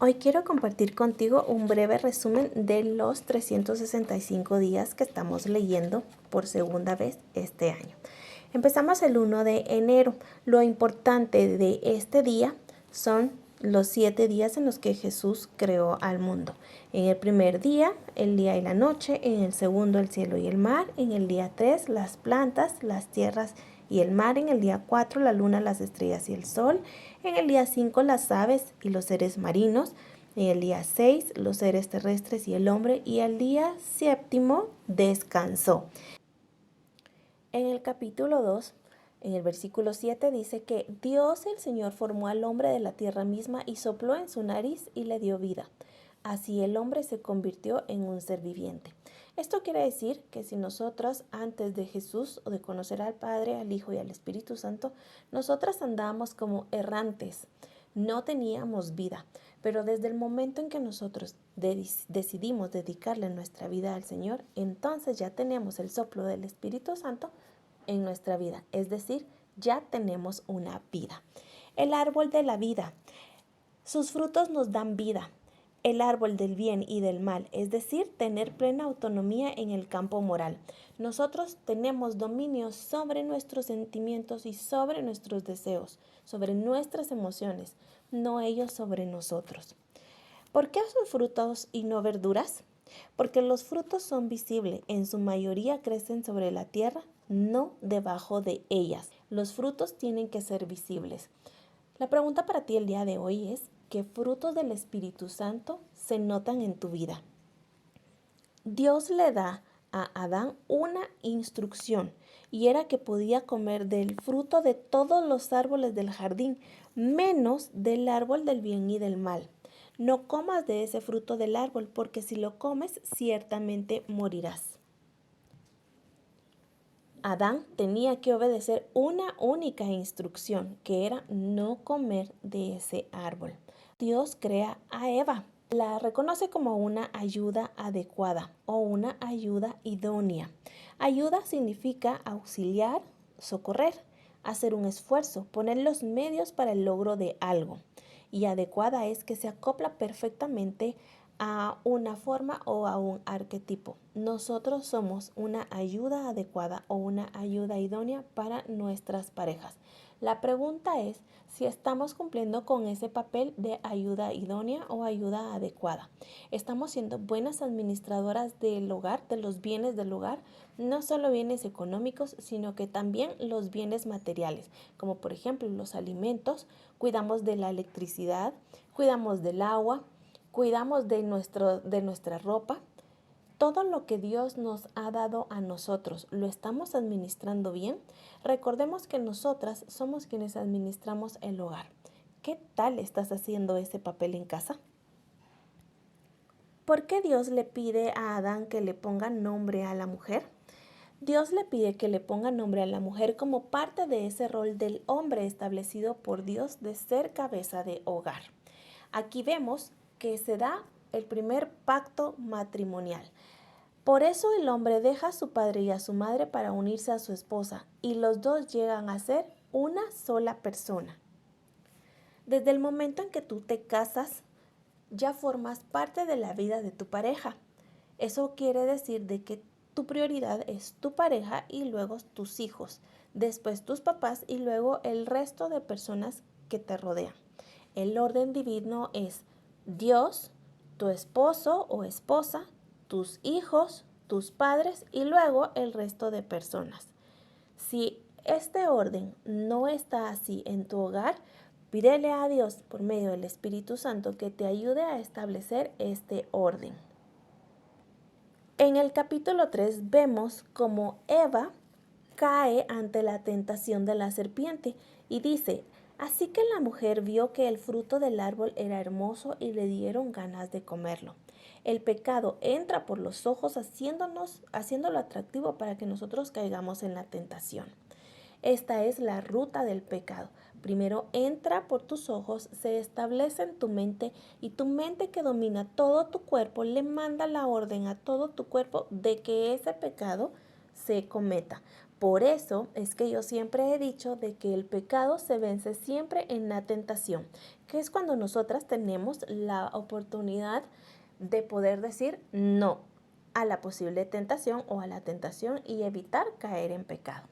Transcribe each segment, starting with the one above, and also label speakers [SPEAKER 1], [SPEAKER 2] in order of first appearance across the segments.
[SPEAKER 1] Hoy quiero compartir contigo un breve resumen de los 365 días que estamos leyendo por segunda vez este año. Empezamos el 1 de enero. Lo importante de este día son los 7 días en los que Jesús creó al mundo. En el primer día, el día y la noche. En el segundo, el cielo y el mar. En el día 3, las plantas, las tierras y el mar. En el día 4, la luna, las estrellas y el sol. En el día 5, las aves y los seres marinos. En el día 6, los seres terrestres y el hombre. Y el día 7 descansó. En el capítulo 2, en el versículo 7 dice que Dios el Señor formó al hombre de la tierra misma y sopló en su nariz y le dio vida. Así el hombre se convirtió en un ser viviente. Esto quiere decir que si nosotros antes de Jesús o de conocer al Padre, al Hijo y al Espíritu Santo, nosotras andábamos como errantes, no teníamos vida. Pero desde el momento en que nosotros decidimos dedicarle nuestra vida al Señor, entonces ya tenemos el soplo del Espíritu Santo en nuestra vida. Es decir, ya tenemos una vida. El árbol de la vida. Sus frutos nos dan vida. El árbol del bien y del mal, es decir, tener plena autonomía en el campo moral. Nosotros tenemos dominio sobre nuestros sentimientos y sobre nuestros deseos, sobre nuestras emociones, no ellos sobre nosotros. ¿Por qué sus frutos y no verduras? Porque los frutos son visibles, en su mayoría crecen sobre la tierra, no debajo de ellas. Los frutos tienen que ser visibles. La pregunta para ti el día de hoy es, ¿qué frutos del Espíritu Santo se notan en tu vida? Dios le da a Adán una instrucción y era que podía comer del fruto de todos los árboles del jardín, menos del árbol del bien y del mal. No comas de ese fruto del árbol, porque si lo comes, ciertamente morirás. Adán tenía que obedecer una única instrucción, que era no comer de ese árbol. Dios crea a Eva. La reconoce como una ayuda adecuada o una ayuda idónea. Ayuda significa auxiliar, socorrer, hacer un esfuerzo, poner los medios para el logro de algo. Y adecuada es que se acopla perfectamente a una forma o a un arquetipo. Nosotros somos una ayuda adecuada o una ayuda idónea para nuestras parejas. La pregunta es si estamos cumpliendo con ese papel de ayuda idónea o ayuda adecuada. ¿Estamos siendo buenas administradoras del hogar, de los bienes del hogar? No solo bienes económicos, sino que también los bienes materiales, como por ejemplo los alimentos, cuidamos de la electricidad, cuidamos del agua, cuidamos de nuestra ropa. Todo lo que Dios nos ha dado a nosotros, ¿lo estamos administrando bien? Recordemos que nosotras somos quienes administramos el hogar. ¿Qué tal estás haciendo ese papel en casa? ¿Por qué Dios le pide a Adán que le ponga nombre a la mujer? Dios le pide que le ponga nombre a la mujer como parte de ese rol del hombre establecido por Dios de ser cabeza de hogar. Aquí vemos que se da el primer pacto matrimonial. Por eso el hombre deja a su padre y a su madre para unirse a su esposa y los dos llegan a ser una sola persona. Desde el momento en que tú te casas, ya formas parte de la vida de tu pareja. Eso quiere decir de que tu prioridad es tu pareja y luego tus hijos, después tus papás y luego el resto de personas que te rodean. El orden divino es Dios, tu esposo o esposa, tus hijos, tus padres y luego el resto de personas. Si este orden no está así en tu hogar, pídele a Dios por medio del Espíritu Santo que te ayude a establecer este orden. En el capítulo 3 vemos cómo Eva cae ante la tentación de la serpiente y dice, así que la mujer vio que el fruto del árbol era hermoso y le dieron ganas de comerlo. El pecado entra por los ojos haciéndolo atractivo para que nosotros caigamos en la tentación. Esta es la ruta del pecado. Primero entra por tus ojos, se establece en tu mente y tu mente que domina todo tu cuerpo le manda la orden a todo tu cuerpo de que ese pecado se cometa. Por eso es que yo siempre he dicho de que el pecado se vence siempre en la tentación, que es cuando nosotras tenemos la oportunidad de poder decir no a la posible tentación o a la tentación y evitar caer en pecado.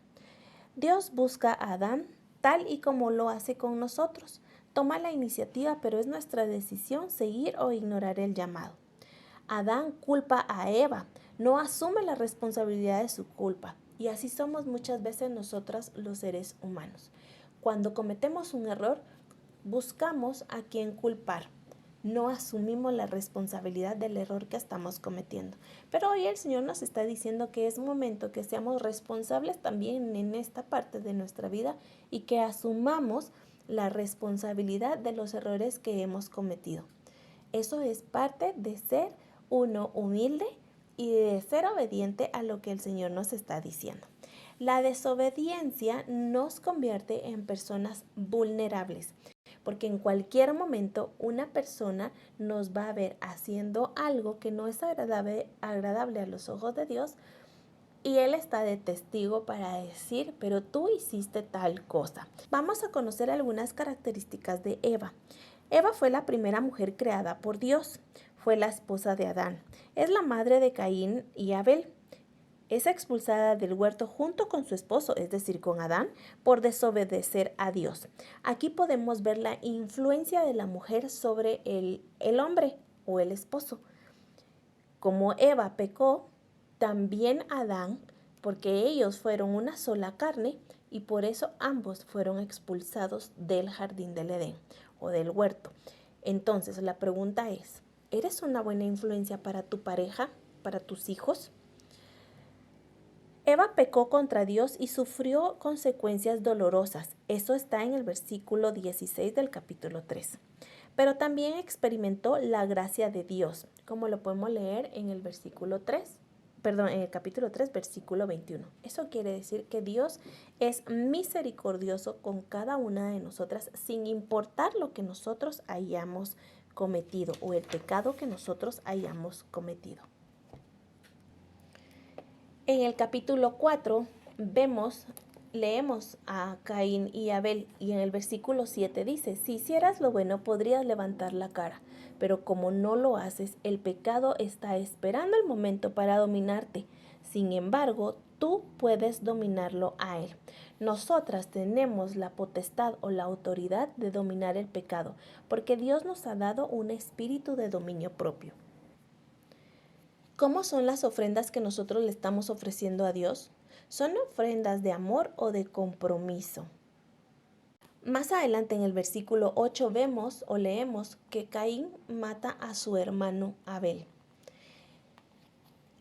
[SPEAKER 1] Dios busca a Adán tal y como lo hace con nosotros. Toma la iniciativa, pero es nuestra decisión seguir o ignorar el llamado. Adán culpa a Eva, no asume la responsabilidad de su culpa. Y así somos muchas veces nosotras los seres humanos. Cuando cometemos un error, buscamos a quien culpar. No asumimos la responsabilidad del error que estamos cometiendo. Pero hoy el Señor nos está diciendo que es momento que seamos responsables también en esta parte de nuestra vida y que asumamos la responsabilidad de los errores que hemos cometido. Eso es parte de ser uno humilde y de ser obediente a lo que el Señor nos está diciendo. La desobediencia nos convierte en personas vulnerables, porque en cualquier momento una persona nos va a ver haciendo algo que no es agradable a los ojos de Dios, y Él está de testigo para decir, pero tú hiciste tal cosa. Vamos a conocer algunas características de Eva. Eva fue la primera mujer creada por Dios. Fue la esposa de Adán. Es la madre de Caín y Abel. Es expulsada del huerto junto con su esposo, es decir, con Adán, por desobedecer a Dios. Aquí podemos ver la influencia de la mujer sobre el hombre o el esposo. Como Eva pecó, también Adán, porque ellos fueron una sola carne y por eso ambos fueron expulsados del jardín del Edén o del huerto. Entonces la pregunta es, ¿eres una buena influencia para tu pareja, para tus hijos? Eva pecó contra Dios y sufrió consecuencias dolorosas. Eso está en el versículo 16 del capítulo 3. Pero también experimentó la gracia de Dios, como lo podemos leer en el en el capítulo 3, versículo 21. Eso quiere decir que Dios es misericordioso con cada una de nosotras, sin importar lo que nosotros hayamos cometido o el pecado que nosotros hayamos cometido. En el capítulo 4 leemos a Caín y Abel y en el versículo 7 dice, si hicieras lo bueno podrías levantar la cara, pero como no lo haces, el pecado está esperando el momento para dominarte. Sin embargo, tú puedes dominarlo a él. Nosotras tenemos la potestad o la autoridad de dominar el pecado, porque Dios nos ha dado un espíritu de dominio propio. ¿Cómo son las ofrendas que nosotros le estamos ofreciendo a Dios? ¿Son ofrendas de amor o de compromiso? Más adelante en el versículo 8 vemos o leemos que Caín mata a su hermano Abel.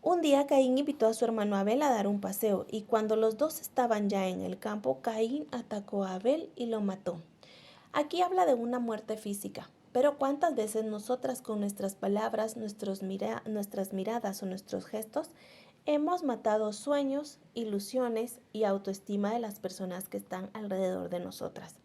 [SPEAKER 1] Un día Caín invitó a su hermano Abel a dar un paseo y cuando los dos estaban ya en el campo, Caín atacó a Abel y lo mató. Aquí habla de una muerte física. Pero ¿cuántas veces nosotras con nuestras palabras, nuestras miradas o nuestros gestos hemos matado sueños, ilusiones y autoestima de las personas que están alrededor de nosotras?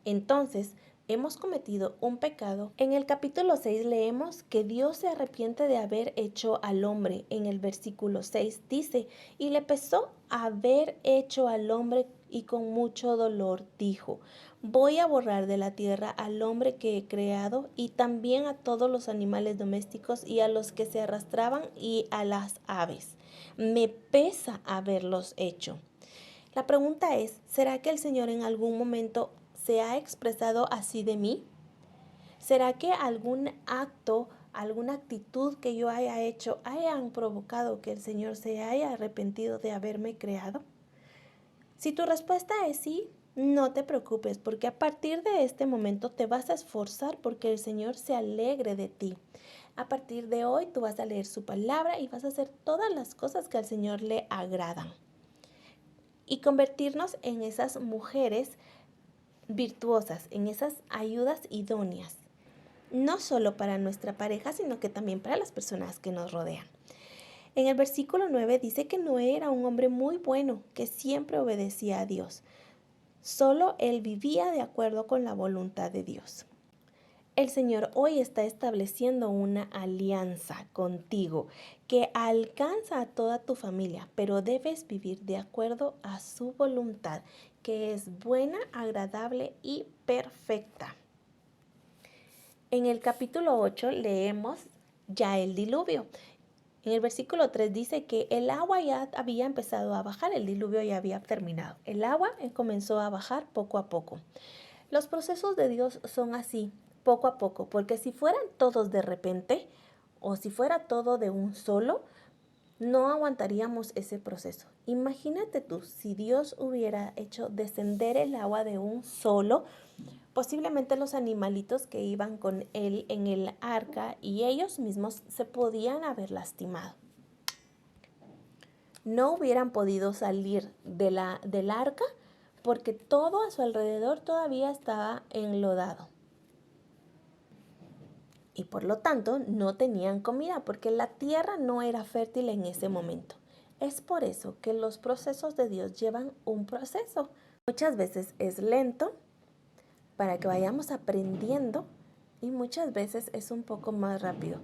[SPEAKER 1] Entonces, hemos cometido un pecado. En el capítulo 6 leemos que Dios se arrepiente de haber hecho al hombre. En el versículo 6 dice, y le pesó haber hecho al hombre y con mucho dolor dijo, voy a borrar de la tierra al hombre que he creado y también a todos los animales domésticos y a los que se arrastraban y a las aves. Me pesa haberlos hecho. La pregunta es, ¿será que el Señor en algún momento se ha expresado así de mí? ¿Será que algún acto, alguna actitud que yo haya hecho hayan provocado que el Señor se haya arrepentido de haberme creado? Si tu respuesta es sí, no te preocupes, porque a partir de este momento te vas a esforzar porque el Señor se alegre de ti. A partir de hoy tú vas a leer su palabra y vas a hacer todas las cosas que al Señor le agradan. Y convertirnos en esas mujeres virtuosas, en esas ayudas idóneas, no solo para nuestra pareja, sino que también para las personas que nos rodean. En el versículo 9 dice que Noé era un hombre muy bueno, que siempre obedecía a Dios. Solo él vivía de acuerdo con la voluntad de Dios. El Señor hoy está estableciendo una alianza contigo que alcanza a toda tu familia, pero debes vivir de acuerdo a su voluntad, que es buena, agradable y perfecta. En el capítulo 8 leemos ya el diluvio. En el versículo 3 dice que el agua ya había empezado a bajar, el diluvio ya había terminado. El agua comenzó a bajar poco a poco. Los procesos de Dios son así, poco a poco, porque si fueran todos de repente o si fuera todo de un solo, no aguantaríamos ese proceso. Imagínate tú, si Dios hubiera hecho descender el agua de un solo, posiblemente los animalitos que iban con él en el arca y ellos mismos se podían haber lastimado. No hubieran podido salir del arca porque todo a su alrededor todavía estaba enlodado. Y por lo tanto no tenían comida porque la tierra no era fértil en ese momento. Es por eso que los procesos de Dios llevan un proceso. Muchas veces es lento para que vayamos aprendiendo y muchas veces es un poco más rápido.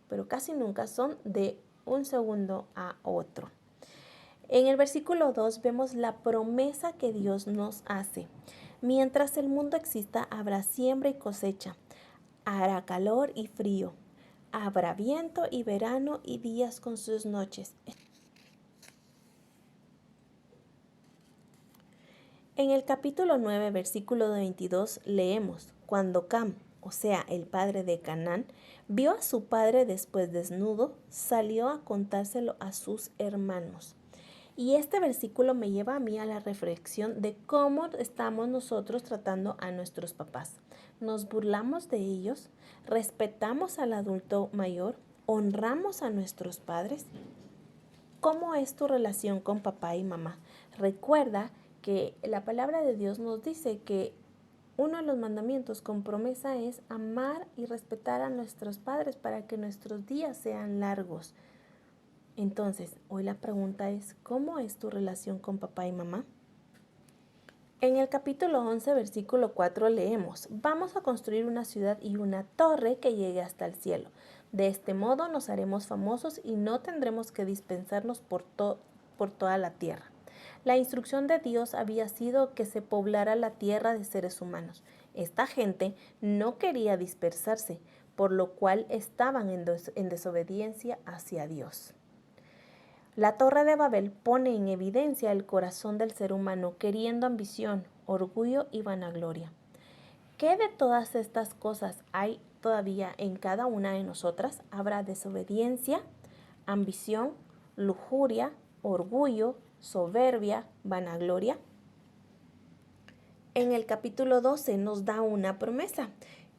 [SPEAKER 1] Pero casi nunca son de un segundo a otro. En el versículo 2 vemos la promesa que Dios nos hace. Mientras el mundo exista, habrá siembra y cosecha. Hará calor y frío. Habrá viento y verano y días con sus noches. En el capítulo 9, versículo 22, leemos: Cuando Cam, o sea, el padre de Canaán, vio a su padre después desnudo, salió a contárselo a sus hermanos. Y este versículo me lleva a mí a la reflexión de cómo estamos nosotros tratando a nuestros papás. Nos burlamos de ellos, respetamos al adulto mayor, honramos a nuestros padres. ¿Cómo es tu relación con papá y mamá? Recuerda que la palabra de Dios nos dice que uno de los mandamientos con promesa es amar y respetar a nuestros padres para que nuestros días sean largos. Entonces, hoy la pregunta es, ¿cómo es tu relación con papá y mamá? En el capítulo 11, versículo 4 leemos: Vamos a construir una ciudad y una torre que llegue hasta el cielo. De este modo nos haremos famosos y no tendremos que dispensarnos por toda la tierra. La instrucción de Dios había sido que se poblara la tierra de seres humanos. Esta gente no quería dispersarse, por lo cual estaban en desobediencia hacia Dios. La Torre de Babel pone en evidencia el corazón del ser humano queriendo ambición, orgullo y vanagloria. ¿Qué de todas estas cosas hay todavía en cada una de nosotras? Habrá desobediencia, ambición, lujuria, orgullo, soberbia, vanagloria. En el capítulo 12 nos da una promesa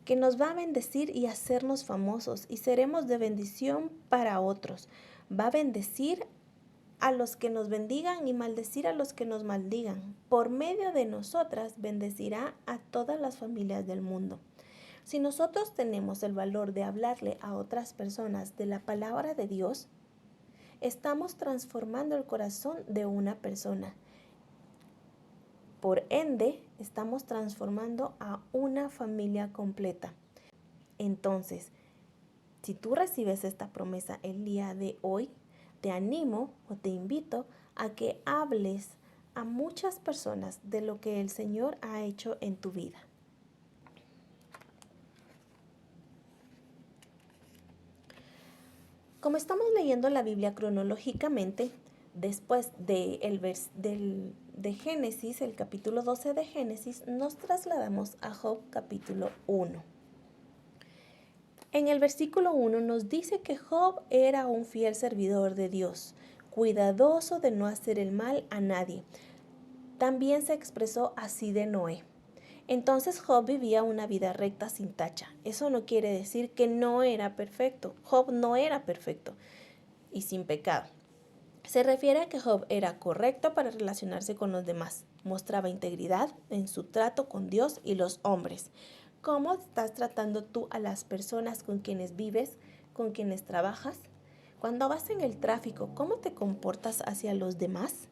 [SPEAKER 1] que nos va a bendecir y hacernos famosos y seremos de bendición para otros. Va a bendecir a los que nos bendigan y maldecir a los que nos maldigan. Por medio de nosotras bendecirá a todas las familias del mundo. Si nosotros tenemos el valor de hablarle a otras personas de la palabra de Dios, estamos transformando el corazón de una persona. Por ende, estamos transformando a una familia completa. Entonces, si tú recibes esta promesa el día de hoy, te animo o te invito a que hables a muchas personas de lo que el Señor ha hecho en tu vida. Como estamos leyendo la Biblia cronológicamente, después de Génesis, el capítulo 12 de Génesis, nos trasladamos a Job capítulo 1. En el versículo 1 nos dice que Job era un fiel servidor de Dios, cuidadoso de no hacer el mal a nadie. También se expresó así de Noé. Entonces Job vivía una vida recta sin tacha. Eso no quiere decir que no era perfecto. Job no era perfecto y sin pecado. Se refiere a que Job era correcto para relacionarse con los demás. Mostraba integridad en su trato con Dios y los hombres. ¿Cómo estás tratando tú a las personas con quienes vives, con quienes trabajas? Cuando vas en el tráfico, ¿cómo te comportas hacia los demás?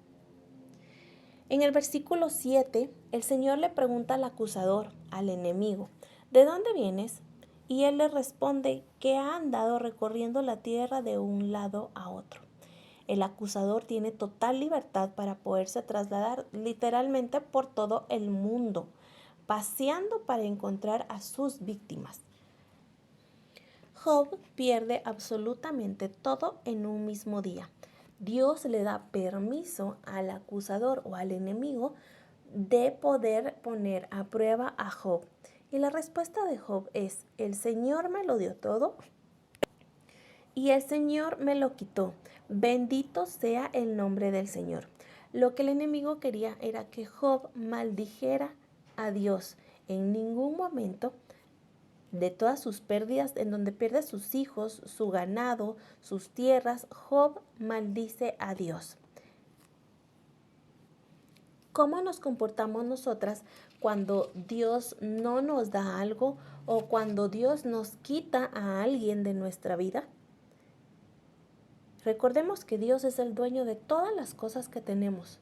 [SPEAKER 1] En el versículo 7, el Señor le pregunta al acusador, al enemigo, ¿de dónde vienes? Y él le responde que ha andado recorriendo la tierra de un lado a otro. El acusador tiene total libertad para poderse trasladar literalmente por todo el mundo, paseando para encontrar a sus víctimas. Job pierde absolutamente todo en un mismo día. Dios le da permiso al acusador o al enemigo de poder poner a prueba a Job. Y la respuesta de Job es: el Señor me lo dio todo y el Señor me lo quitó. Bendito sea el nombre del Señor. Lo que el enemigo quería era que Job maldijera a Dios. En ningún momento de todas sus pérdidas, en donde pierde sus hijos, su ganado, sus tierras, Job maldice a Dios. ¿Cómo nos comportamos nosotras cuando Dios no nos da algo o cuando Dios nos quita a alguien de nuestra vida? Recordemos que Dios es el dueño de todas las cosas que tenemos.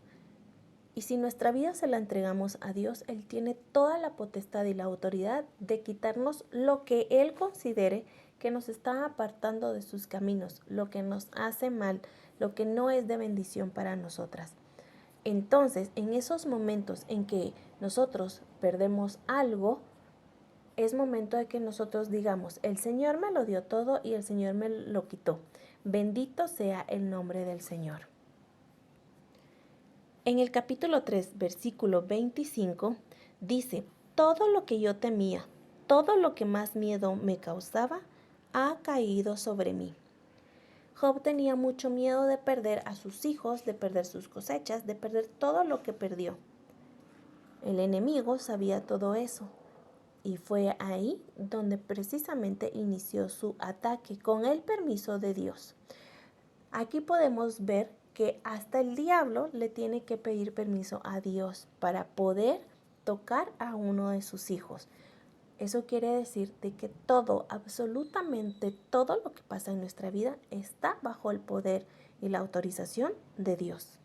[SPEAKER 1] Y si nuestra vida se la entregamos a Dios, Él tiene toda la potestad y la autoridad de quitarnos lo que Él considere que nos está apartando de sus caminos, lo que nos hace mal, lo que no es de bendición para nosotras. Entonces, en esos momentos en que nosotros perdemos algo, es momento de que nosotros digamos: el Señor me lo dio todo y el Señor me lo quitó. Bendito sea el nombre del Señor. En el capítulo 3, versículo 25, dice: todo lo que yo temía, todo lo que más miedo me causaba, ha caído sobre mí. Job tenía mucho miedo de perder a sus hijos, de perder sus cosechas, de perder todo lo que perdió. El enemigo sabía todo eso y fue ahí donde precisamente inició su ataque con el permiso de Dios. Aquí podemos ver que hasta el diablo le tiene que pedir permiso a Dios para poder tocar a uno de sus hijos. Eso quiere decir de que todo, absolutamente todo lo que pasa en nuestra vida está bajo el poder y la autorización de Dios.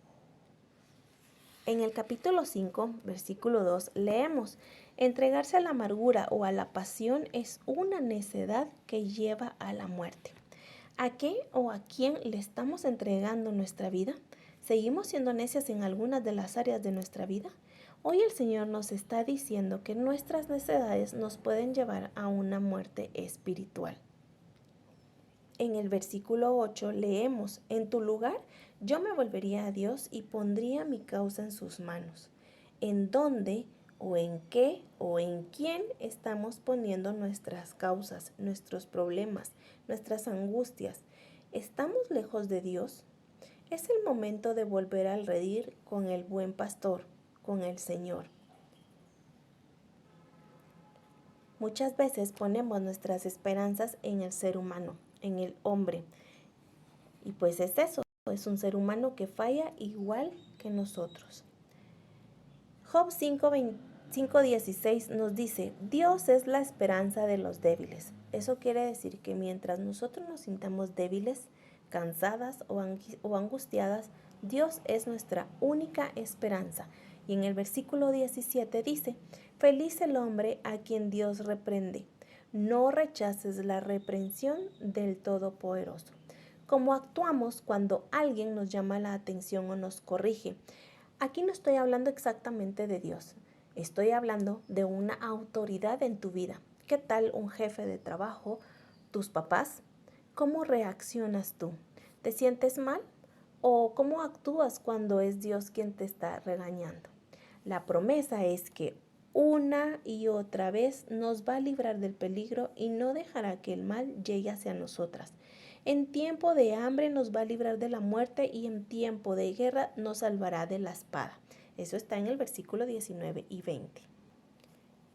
[SPEAKER 1] En el capítulo 5, versículo 2, leemos: entregarse a la amargura o a la pasión es una necedad que lleva a la muerte. ¿A qué o a quién le estamos entregando nuestra vida? ¿Seguimos siendo necias en algunas de las áreas de nuestra vida? Hoy el Señor nos está diciendo que nuestras necedades nos pueden llevar a una muerte espiritual. En el versículo 8 leemos: en tu lugar yo me volvería a Dios y pondría mi causa en sus manos. ¿En dónde o en qué o en quién estamos poniendo nuestras causas, nuestros problemas, nuestras angustias? ¿Estamos lejos de Dios? Es el momento de volver al redil con el buen pastor, con el Señor. Muchas veces ponemos nuestras esperanzas en el ser humano, en el hombre. Y pues es eso, es un ser humano que falla igual que nosotros. Job 5:16 nos dice: Dios es la esperanza de los débiles. Eso quiere decir que mientras nosotros nos sintamos débiles, cansadas o angustiadas, Dios es nuestra única esperanza. Y en el versículo 17 dice: feliz el hombre a quien Dios reprende. No rechaces la reprensión del Todopoderoso. ¿Cómo actuamos cuando alguien nos llama la atención o nos corrige? Aquí no estoy hablando exactamente de Dios, estoy hablando de una autoridad en tu vida. ¿Qué tal un jefe de trabajo, tus papás? ¿Cómo reaccionas tú? ¿Te sientes mal? ¿O cómo actúas cuando es Dios quien te está regañando? La promesa es que una y otra vez nos va a librar del peligro y no dejará que el mal llegue hacia nosotras. En tiempo de hambre nos va a librar de la muerte y en tiempo de guerra nos salvará de la espada. Eso está en el versículo 19 y 20.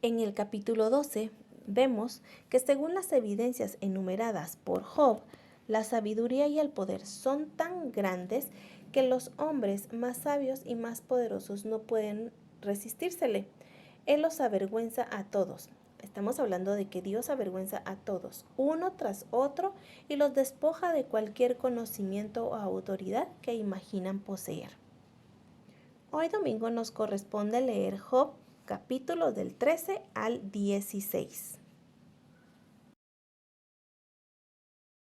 [SPEAKER 1] En el capítulo 12 vemos que según las evidencias enumeradas por Job, la sabiduría y el poder son tan grandes que los hombres más sabios y más poderosos no pueden resistírsele. Él los avergüenza a todos. Estamos hablando de que Dios avergüenza a todos, uno tras otro, y los despoja de cualquier conocimiento o autoridad que imaginan poseer. Hoy domingo nos corresponde leer Job capítulos del 13 al 16.